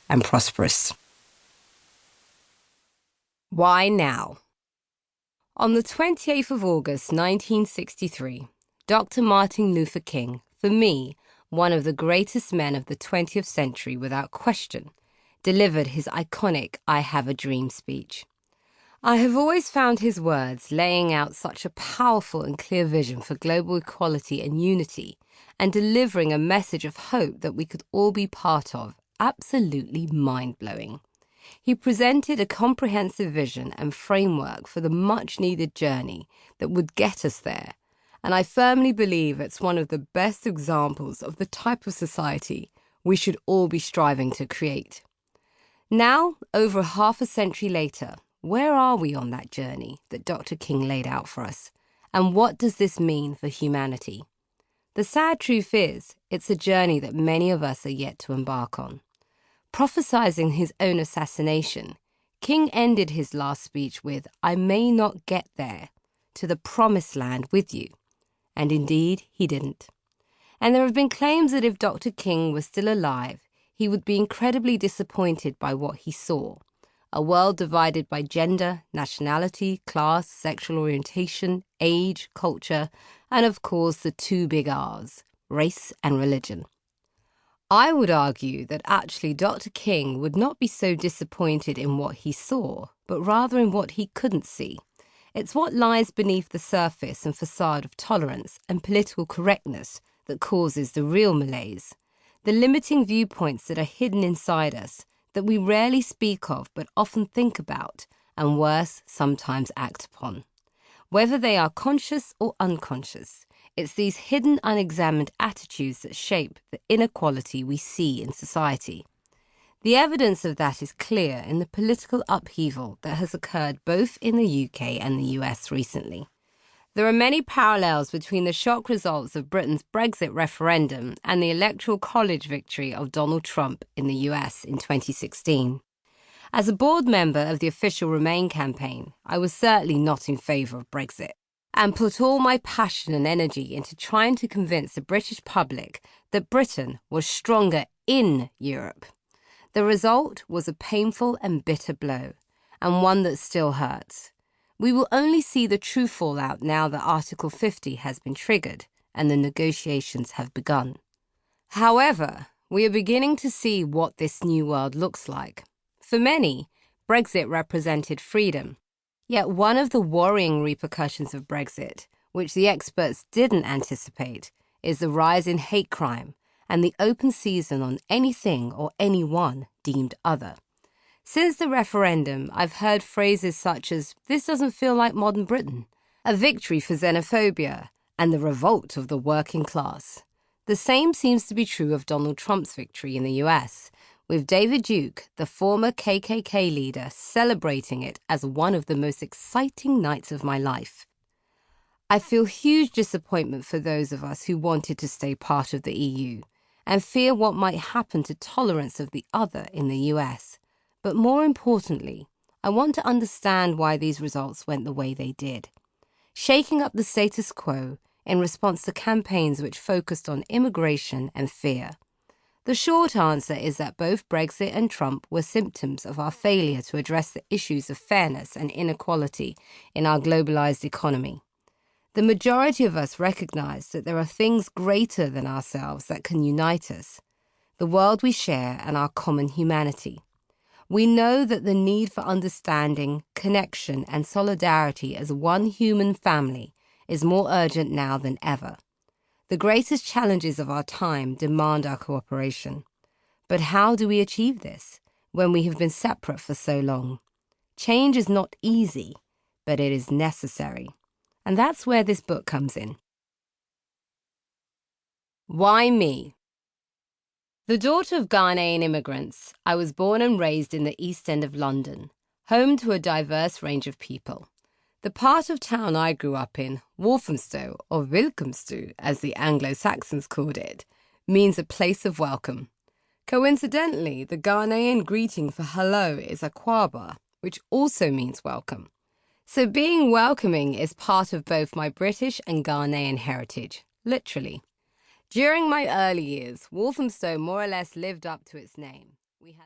and prosperous. Why now? On the 28th of August 1963, Dr. Martin Luther King, for me, one of the greatest men of the 20th century without question, delivered his iconic I Have a Dream speech. I have always found his words laying out such a powerful and clear vision for global equality and unity, and delivering a message of hope that we could all be part of, absolutely mind-blowing. He presented a comprehensive vision and framework for the much-needed journey that would get us there, and I firmly believe it's one of the best examples of the type of society we should all be striving to create. Now, over half a century later, where are we on that journey that Dr. King laid out for us? And what does this mean for humanity? The sad truth is, it's a journey that many of us are yet to embark on. Prophesizing his own assassination, King ended his last speech with, "I may not get there, to the promised land with you." And indeed, he didn't. And there have been claims that if Dr. King was still alive, he would be incredibly disappointed by what he saw. A world divided by gender, nationality, class, sexual orientation, age, culture, and of course the two big R's, race and religion. I would argue that actually Dr. King would not be so disappointed in what he saw, but rather in what he couldn't see. It's what lies beneath the surface and facade of tolerance and political correctness that causes the real malaise. The limiting viewpoints that are hidden inside us, that we rarely speak of but often think about, and worse, sometimes act upon. Whether they are conscious or unconscious, it's these hidden, unexamined attitudes that shape the inequality we see in society. The evidence of that is clear in the political upheaval that has occurred both in the UK and the US recently. There are many parallels between the shock results of Britain's Brexit referendum and the Electoral College victory of Donald Trump in the US in 2016. As a board member of the official Remain campaign, I was certainly not in favour of Brexit, and put all my passion and energy into trying to convince the British public that Britain was stronger in Europe. The result was a painful and bitter blow, and one that still hurts. We will only see the true fallout now that Article 50 has been triggered and the negotiations have begun. However, we are beginning to see what this new world looks like. For many, Brexit represented freedom. Yet one of the worrying repercussions of Brexit, which the experts didn't anticipate, is the rise in hate crime and the open season on anything or anyone deemed other. Since the referendum, I've heard phrases such as, "This doesn't feel like modern Britain," "a victory for xenophobia," and "the revolt of the working class." The same seems to be true of Donald Trump's victory in the US, with David Duke, the former KKK leader, celebrating it as one of the most exciting nights of my life. I feel huge disappointment for those of us who wanted to stay part of the EU, and fear what might happen to tolerance of the other in the US. But more importantly, I want to understand why these results went the way they did. Shaking up the status quo in response to campaigns which focused on immigration and fear. The short answer is that both Brexit and Trump were symptoms of our failure to address the issues of fairness and inequality in our globalized economy. The majority of us recognize that there are things greater than ourselves that can unite us, the world we share and our common humanity. We know that the need for understanding, connection, and solidarity as one human family is more urgent now than ever. The greatest challenges of our time demand our cooperation. But how do we achieve this when we have been separate for so long? Change is not easy, but it is necessary. And that's where this book comes in. Why me? The daughter of Ghanaian immigrants, I was born and raised in the East End of London, home to a diverse range of people. The part of town I grew up in, Walthamstow, or Wilkomstow, as the Anglo-Saxons called it, means a place of welcome. Coincidentally, the Ghanaian greeting for hello is akwaba, which also means welcome. So being welcoming is part of both my British and Ghanaian heritage, literally. During my early years, Walthamstow more or less lived up to its name. We had